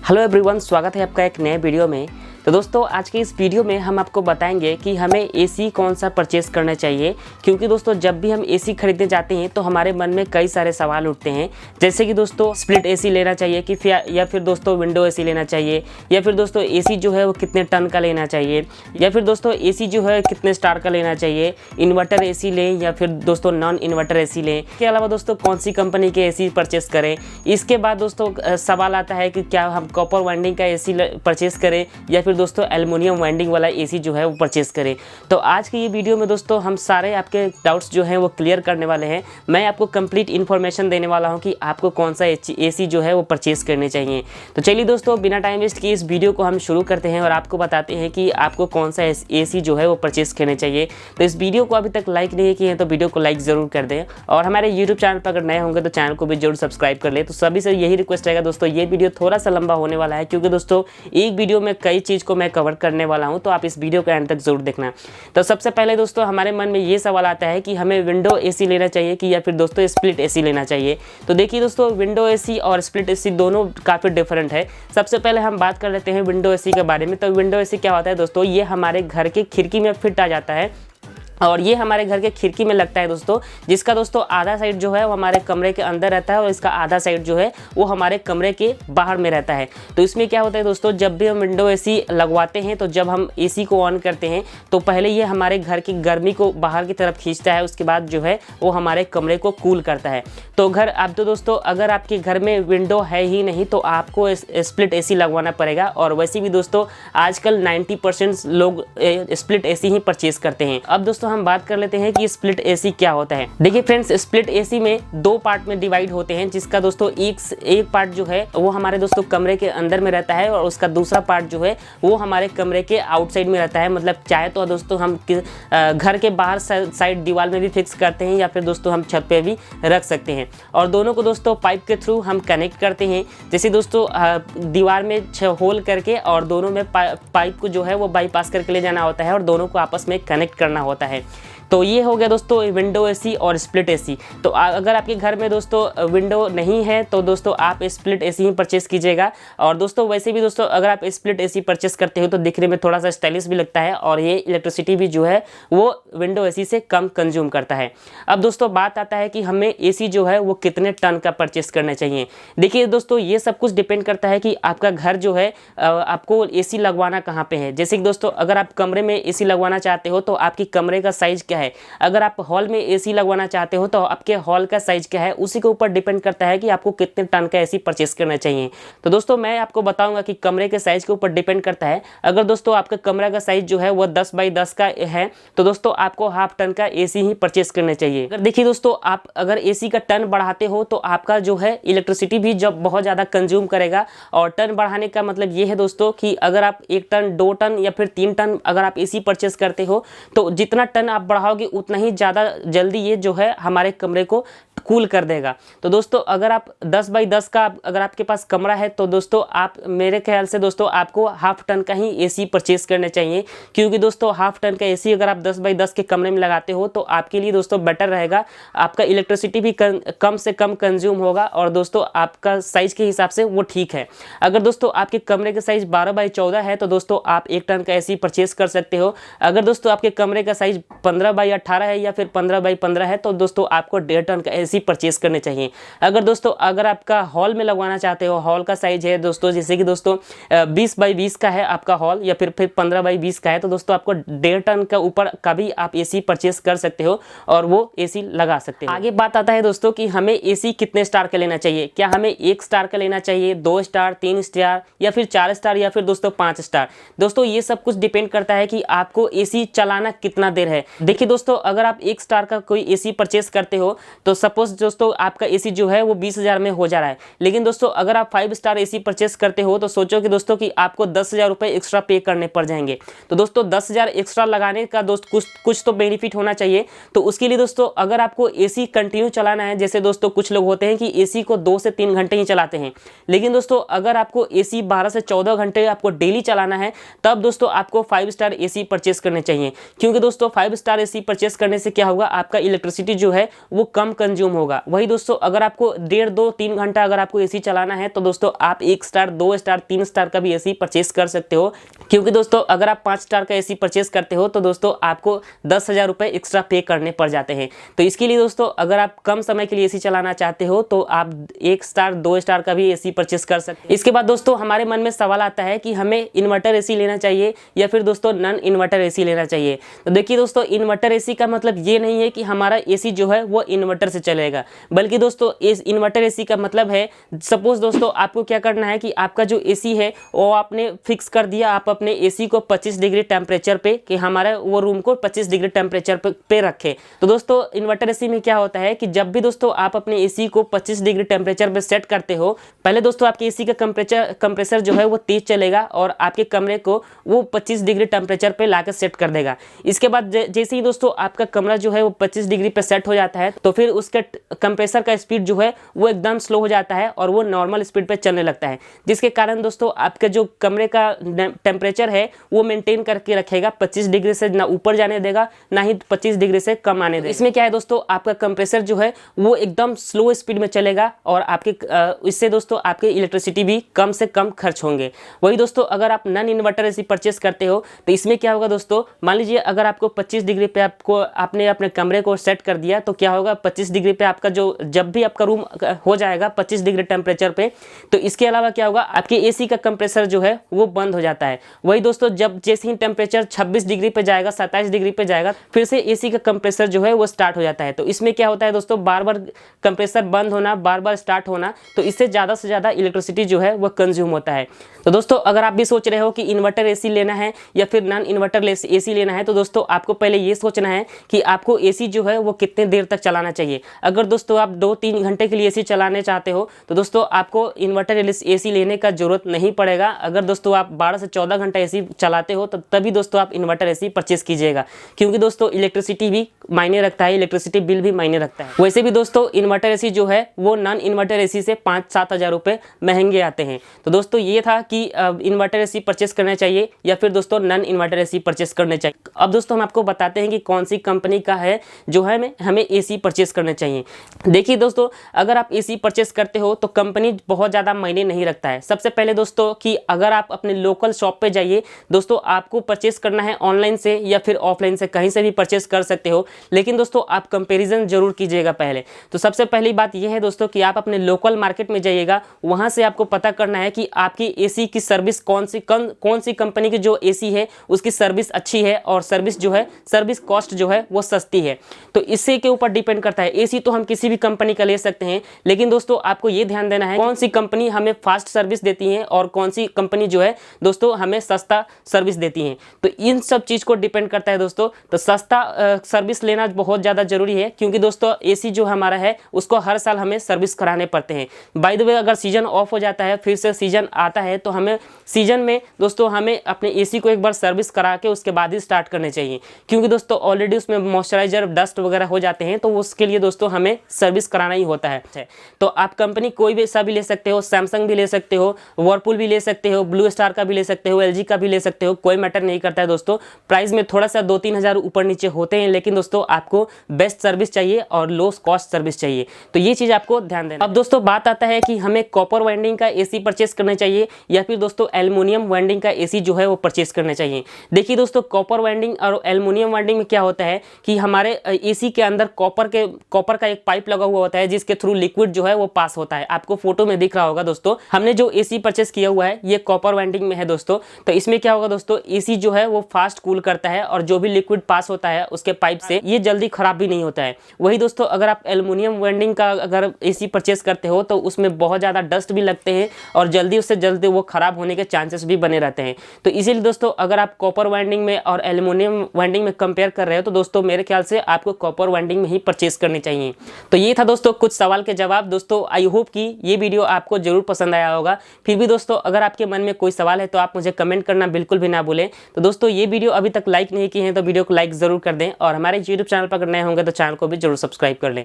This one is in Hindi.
हेलो एवरीवन, स्वागत है आपका एक नए वीडियो में। तो दोस्तों आज के इस वीडियो में हम आपको बताएंगे कि हमें एसी कौन सा परचेस करना चाहिए, क्योंकि दोस्तों जब भी हम एसी खरीदने जाते हैं तो हमारे मन में कई सारे सवाल उठते हैं। जैसे कि दोस्तों स्प्लिट एसी लेना चाहिए कि या फिर दोस्तों विंडो एसी लेना चाहिए, या फिर दोस्तों एसी जो है वो कितने टन का लेना चाहिए, या फिर दोस्तों एसी जो है कितने स्टार का लेना चाहिए, इन्वर्टर एसी लें या फिर दोस्तों नॉन इन्वर्टर एसी लें। इसके अलावा दोस्तों कौन सी कंपनी के एसी परचेस करें। इसके बाद दोस्तों सवाल आता है कि क्या हम कॉपर वाइंडिंग का एसी परचेस करें या फिर दोस्तों एल्युमिनियम वाइंडिंग वाला एसी जो है वो परचेस करें। तो आज की ये वीडियो में दोस्तों हम सारे आपके डाउट्स जो हैं वो क्लियर करने वाले हैं। मैं आपको कंप्लीट इन्फॉर्मेशन देने वाला हूं कि आपको कौन सा एसी जो है वो परचेस करने चाहिए। तो चलिए दोस्तों बिना टाइम वेस्ट किए इस वीडियो को हम शुरू करते हैं और आपको बताते हैं कि आपको कौन सा एसी जो है वो परचेस करने चाहिए। तो इस वीडियो को अभी तक लाइक नहीं किए हैं तो वीडियो को लाइक ज़रूर कर दें, और हमारे यूट्यूब चैनल पर अगर नए होंगे तो चैनल को भी जरूर सब्सक्राइब कर ले। तो सभी से यही रिक्वेस्ट रहेगा दोस्तों, ये वीडियो थोड़ा सा लंबा होने वाला है क्योंकि दोस्तों एक वीडियो में कई चीज़ को मैं कवर करने वाला हूं, तो आप इस वीडियो के एंड तक जरूर देखना। तो सबसे पहले दोस्तों हमारे मन में ये सवाल आता है कि हमें विंडो एसी लेना चाहिए कि या फिर दोस्तों स्प्लिट एसी लेना चाहिए। तो देखिए दोस्तों, विंडो एसी और स्प्लिट एसी दोनों काफ़ी डिफरेंट है। सबसे पहले हम बात कर लेते हैं विंडो एसी के बारे में। तो विंडो एसी क्या होता है दोस्तों, ये हमारे घर के खिड़की में फिट आ जाता है और ये हमारे घर के खिड़की में लगता है दोस्तों, जिसका दोस्तों आधा साइड जो है वो हमारे कमरे के अंदर रहता है और इसका आधा साइड जो है वो हमारे कमरे के बाहर में रहता है। तो इसमें क्या होता है दोस्तों, जब भी हम विंडो एसी लगवाते हैं तो जब हम एसी को ऑन करते हैं तो पहले ये हमारे घर की गर्मी को बाहर की तरफ खींचता है, उसके बाद जो है वो हमारे कमरे को कूल करता है। तो अब तो दोस्तों अगर आपके घर में विंडो है ही नहीं तो आपको स्प्लिट एसी लगवाना पड़ेगा। और वैसे भी दोस्तों आजकल 90% लोग स्प्लिट एसी ही परचेज करते हैं। अब दोस्तों हम बात कर लेते हैं कि स्प्लिट एसी क्या होता है। देखिए फ्रेंड्स, स्प्लिट एसी में दो पार्ट में डिवाइड होते हैं, जिसका दोस्तों एक पार्ट जो है वो हमारे दोस्तों कमरे के अंदर में रहता है और उसका दूसरा पार्ट जो है वो हमारे कमरे के आउटसाइड में रहता है। मतलब चाहे तो दोस्तों हम घर के बाहर साइड दीवार में भी फिक्स करते हैं या फिर दोस्तों हम छत पे भी रख सकते हैं, और दोनों को दोस्तों पाइप के थ्रू हम कनेक्ट करते हैं। जैसे दोस्तों दीवार में होल करके और दोनों में पाइप को जो है वो बाईपास करके ले जाना होता है और दोनों को आपस में कनेक्ट करना होता है। तो ये हो गया दोस्तों विंडो एसी और स्प्लिट एसी। तो अगर आपके घर में दोस्तों विंडो नहीं है तो दोस्तों आप स्प्लिट एसी ही परचेस कीजिएगा। और दोस्तों वैसे भी दोस्तों अगर आप स्प्लिट एसी परचेस करते हो तो दिखने में थोड़ा सा स्टाइलिश भी लगता है और ये इलेक्ट्रिसिटी भी जो है वो विंडो एसी से कम कंज्यूम करता है। अब दोस्तों बात आता है कि हमें एसी जो है वो कितने टन का परचेस करना चाहिए। देखिए दोस्तों ये सब कुछ डिपेंड करता है कि आपका घर जो है आपको एसी लगवाना कहाँ पे है। जैसे कि दोस्तों अगर आप कमरे में एसी लगवाना चाहते हो तो आपकी कमरे का साइज क्या है। अगर आप हॉल में एसी लगवाना चाहते हो तो आपके हॉल का साइज क्या है, उसी के ऊपर डिपेंड करता है कि आपको कितने टन का एसी परचेस करना चाहिए। तो दोस्तों मैं आपको बताऊंगा कि कमरे के साइज के ऊपर डिपेंड करता है। अगर दोस्तों आपका कमरा का साइज जो है वो 10 बाई 10 का है तो दोस्तों आपको हाफ टन का एसी ही परचेस करना चाहिए। अगर देखिए दोस्तों आप अगर एसी का टन बढ़ाते हो तो आपका जो है इलेक्ट्रिसिटी भी जब बहुत ज़्यादा कंज्यूम करेगा। और टन बढ़ाने का मतलब ये है दोस्तों कि अगर आप 1 टन 2 टन या फिर 3 टन अगर आप एसी परचेस करते हो तो जितना टन आप बढ़ाओगे उतना ही ज़्यादा जल्दी ये जो है हमारे कमरे को कूल कर देगा। तो दोस्तों अगर आप 10 बाई 10 का अगर आपके पास कमरा है तो दोस्तों आप मेरे ख्याल से दोस्तों आपको हाफ टन का ही एसी परचेस करना चाहिए, क्योंकि दोस्तों हाफ टन का एसी अगर आप 10 बाई 10 के कमरे में लगाते हो तो आपके लिए दोस्तों बेटर रहेगा। आपका इलेक्ट्रिसिटी भी कम से कम कंज्यूम होगा और दोस्तों आपका साइज के हिसाब से वो ठीक है। अगर दोस्तों आपके कमरे का साइज 12 बाई 14 है तो दोस्तों आप 1 टन का एसी परचेस कर सकते हो। अगर दोस्तों आपके कमरे का साइज 15 बाई 18 है या फिर 15 बाई 15 है तो दोस्तों आपको 1.5 टन का एसी परचेस करने चाहिए। अगर आपका हॉल में लगवाना चाहते हो, हॉल का साइज है दोस्तों जैसे कि दोस्तों 20 बाई 20 का है आपका हॉल या फिर 15 बाई 20 का है तो दोस्तों आपको 1.5 टन का ऊपर का भी आप एसी परचेस कर सकते हो और वो एसी लगा सकते हो। आगे बात आता है दोस्तों कि हमें एसी कितने स्टार का लेना चाहिए। क्या हमें 1 स्टार का लेना चाहिए, 2 स्टार, 3 स्टार या फिर 4 स्टार या फिर दोस्तों 5 स्टार। दोस्तों ये सब कुछ डिपेंड करता है कि आपको एसी चलाना कितना देर है। देखिए दोस्तों अगर आप 1 स्टार का कोई एसी परचेस करते हो तो सपोज दोस्तों आपका एसी जो है वो 20,000 में हो जा रहा है, लेकिन दोस्तों अगर आप 5 स्टार एसी परचेस करते हो तो सोचो कि दोस्तों कि आपको 10,000 रुपये एक्स्ट्रा पे करने पड़ जाएंगे। तो दोस्तों 10,000 एक्स्ट्रा लगाने का दोस्त कुछ तो बेनिफिट होना चाहिए। तो उसके लिए दोस्तों अगर आपको एसी कंटिन्यू चलाना है, जैसे दोस्तों कुछ लोग होते हैं कि एसी को 2 से 3 घंटे ही चलाते हैं, लेकिन दोस्तों अगर आपको एसी 12 से 14 घंटे आपको डेली चलाना है तब दोस्तों आपको 5 स्टार एसी परचेस करने चाहिए, क्योंकि दोस्तों 5 स्टार एसी एसी परचेस करने से क्या होगा, आपका इलेक्ट्रिसिटी जो है वो कम कंज्यूम होगा। वही दोस्तों अगर आपको 1.5, 2, 3 घंटा अगर आपको एसी चलाना है तो दोस्तों आप 1 स्टार, 2 स्टार, 3 स्टार का भी एसी परचेस कर सकते हो। क्योंकि दोस्तों अगर आप 5 स्टार का एसी परचेस करते हो तो दोस्तों आपको 10,000 रुपये एक्स्ट्रा पे करने पड़ जाते हैं। तो इसके लिए दोस्तों अगर आप कम समय के लिए एसी चलाना चाहते हो तो आप 1 स्टार, 2 स्टार का भी एसी परचेस कर सकते हैं। इसके बाद दोस्तों हमारे मन में सवाल आता है कि हमें इन्वर्टर एसी लेना चाहिए या फिर दोस्तों नॉन इन्वर्टर एसी लेना चाहिए। तो देखिए दोस्तों, इन्वर्टर एसी का मतलब ये नहीं है कि हमारा एसी जो है वो इन्वर्टर से चलेगा, बल्कि दोस्तों इस इन्वर्टर एसी का मतलब है, सपोज दोस्तों आपको क्या करना है कि आपका जो एसी है वो आपने फिक्स कर दिया, आप अपने एसी को 25 डिग्री टेम्परेचर पे, कि हमारा वो रूम को 25 डिग्री टेम्परेचर पे रखे। तो दोस्तों इन्वर्टर एसी में क्या होता है कि जब भी दोस्तों आप अपने एसी को 25 डिग्री टेम्परेचर पे सेट करते हो, पहले दोस्तों आपके एसी का कंप्रेसर जो है वो तेज चलेगा और आपके कमरे को वो 25 डिग्री टेम्परेचर पे लाकर सेट कर देगा। इसके बाद जैसे ही दोस्तों आपका कमरा जो है वो 25 डिग्री पे सेट हो जाता है तो फिर उसके कंप्रेसर का स्पीड जो है वो एकदम स्लो हो जाता है और वो नॉर्मल स्पीड पे चलने लगता है, जिसके कारण दोस्तों आपके जो कमरे का टेम्परेचर है वो मेंटेन करके रखेगा, 25 डिग्री से ना ऊपर जाने देगा ना ही 25 डिग्री से कम आने देगा। इसमें क्या है दोस्तों, आपका कंप्रेसर जो है वो एकदम स्लो स्पीड में चलेगा और आपके इससे दोस्तों आपके इलेक्ट्रिसिटी भी कम से कम खर्च होंगे। वही दोस्तों अगर आप नॉन इन्वर्टर एसी परचेस करते हो तो इसमें क्या होगा दोस्तों, मान लीजिए अगर आपको 25 डिग्री पे आपने अपने कमरे को सेट कर दिया तो क्या होगा, 25 डिग्री पे आपका जो जब भी आपका रूम हो जाएगा 25 डिग्री टेम्परेचर पे, तो इसके अलावा क्या होगा, आपके एसी का कंप्रेसर जो है वो बंद हो जाता है। वही दोस्तों जब जैसे ही टेम्परेचर 26 डिग्री पे जाएगा, 27 डिग्री पे जाएगा, फिर से एसी का कंप्रेसर जो है वो स्टार्ट हो जाता है। तो इसमें क्या होता है दोस्तों, बार बार कंप्रेसर बंद होना, बार बार स्टार्ट होना, तो इससे ज़्यादा से ज़्यादा इलेक्ट्रिसिटी जो है वो कंज्यूम होता है। तो दोस्तों अगर आप भी सोच रहे हो कि इन्वर्टर एसी लेना है या फिर नॉन इन्वर्टर एसी लेना है तो दोस्तों आपको पहले ये सोचना है कि आपको एसी जो है वो कितने देर तक चलाना चाहिए। अगर दोस्तों आप 2-3 घंटे के लिए एसी चलाने चाहते हो तो दोस्तों आपको इन्वर्टर एसी लेने का जरूरत नहीं पड़ेगा। अगर दोस्तों आप 12 से 14 घंटा एसी चलाते हो तो तभी दोस्तों आप इन्वर्टर एसी परचेस कीजिएगा, क्योंकि दोस्तों इलेक्ट्रिसिटी भी मायने रखता है, इलेक्ट्रिसिटी बिल भी मायने रखता है। वैसे भी दोस्तों इन्वर्टर एसी जो है वो नॉन इन्वर्टर एसी से 5-7 हज़ार रुपये महंगे आते हैं। तो दोस्तों ये था कि इन्वर्टर एसी परचेस करना चाहिए या फिर दोस्तों नॉन इन्वर्टर एसी परचेस करने चाहिए। अब दोस्तों हम आपको बताते हैं कि कौन सी कंपनी का है जो है हमें एसी परचेस करने चाहिए। देखिए दोस्तों, अगर आप एसी परचेस करते हो तो कंपनी बहुत ज़्यादा मायने नहीं रखता है। सबसे पहले दोस्तों कि अगर आप अपने लोकल शॉप पे जाइए, दोस्तों आपको परचेस करना है ऑनलाइन से या फिर ऑफलाइन से, कहीं से भी परचेस कर सकते हो, लेकिन दोस्तों आप कंपैरिजन जरूर कीजिएगा पहले। तो सबसे पहली बात यह है दोस्तों कि आप अपने लोकल मार्केट में जाइएगा, वहाँ से आपको पता करना है कि आपकी एसी की सर्विस कौन सी कंपनी की जो एसी है उसकी सर्विस अच्छी है और सर्विस जो है, सर्विस कॉस्ट जो है वो सस्ती है। तो इससे के ऊपर डिपेंड करता है। एसी तो हम किसी भी कंपनी का ले सकते हैं, लेकिन दोस्तों आपको ये ध्यान देना है कौन सी कंपनी हमें फास्ट सर्विस देती है और कौन सी कंपनी जो है दोस्तों हमें सस्ता सर्विस देती है। तो इन सब चीज़ को डिपेंड करता है दोस्तों। तो सस्ता सर्विस लेना बहुत ज़्यादा जरूरी है, क्योंकि दोस्तों एसी जो हमारा है उसको हर साल हमें सर्विस कराने पड़ते हैं। बाय द वे अगर सीजन ऑफ हो जाता है फिर से सीजन आता है तो हमें सीजन में दोस्तों हमें अपने एसी को एक बार सर्विस करा के उसके बाद ही स्टार्ट करने चाहिए, क्योंकि दोस्तों ऑलरेडी उसमें मॉइस्चराइजर डस्ट वगैरह हो जाते हैं, तो उसके लिए दोस्तों हमें सर्विस कराना ही होता है। तो आप कंपनी कोई भी सा भी ले सकते हो, सैमसंग भी ले सकते हो, वर्लपूल भी ले सकते हो, ब्लू स्टार का भी ले सकते हो, एलजी का भी ले सकते हो, कोई मैटर नहीं करता है दोस्तों। प्राइस में थोड़ा सा 2-3 हज़ार ऊपर नीचे होते हैं, लेकिन दोस्तों आपको बेस्ट सर्विस चाहिए और लो कॉस्ट सर्विस चाहिए, तो ये चीज़ आपको ध्यान देना। अब दोस्तों बात आता है कि हमें कॉपर वाइंडिंग का एसी परचेस करना चाहिए या फिर दोस्तों एल्युमिनियम वाइंडिंग का एसी जो है वो परचेस करना चाहिए। देखिए दोस्तों, कॉपर वाइंडिंग और एल्युमिनियम वाइंडिंग में क्या होता है कि हमारे एसी के अंदर कॉपर का एक पाइप लगा हुआ होता है जिसके थ्रू लिक्विड जो है वो पास होता है। आपको फोटो में दिख रहा होगा दोस्तों, हमने जो एसी परचेस किया हुआ है ये कॉपर वाइंडिंग में है दोस्तों। तो इसमें क्या होगा दोस्तों, एसी जो है वो फास्ट कूल करता है और जो भी लिक्विड पास होता है उसके पाइप से ये जल्दी खराब भी नहीं होता है। वही दोस्तों अगर आप एल्युमिनियम वाइंडिंग का अगर एसी परचेस करते हो तो उसमें बहुत ज़्यादा डस्ट भी लगते हैं और जल्दी उससे जल्दी वो खराब होने के चांसेस भी बने रहते हैं। तो इसीलिए दोस्तों अगर आप कॉपर वाइंडिंग में और एल्युमिनियम वाइंडिंग में कंपेयर कर रहे हो तो दोस्तों मेरे ख्याल से आपको कॉपर वाइंडिंग में ही परचेस करनी चाहिए। तो ये था दोस्तों कुछ सवाल के जवाब। दोस्तों आई होप कि ये वीडियो आपको जरूर पसंद आया होगा। फिर भी दोस्तों अगर आपके मन में कोई सवाल है तो आप मुझे कमेंट करना बिल्कुल भी ना भूलें। तो दोस्तों ये वीडियो अभी तक लाइक नहीं की है तो वीडियो को लाइक जरूर कर दें और हमारे यूट्यूब चैनल पर अगर नए होंगे तो चैनल को भी जरूर सब्सक्राइब कर लें।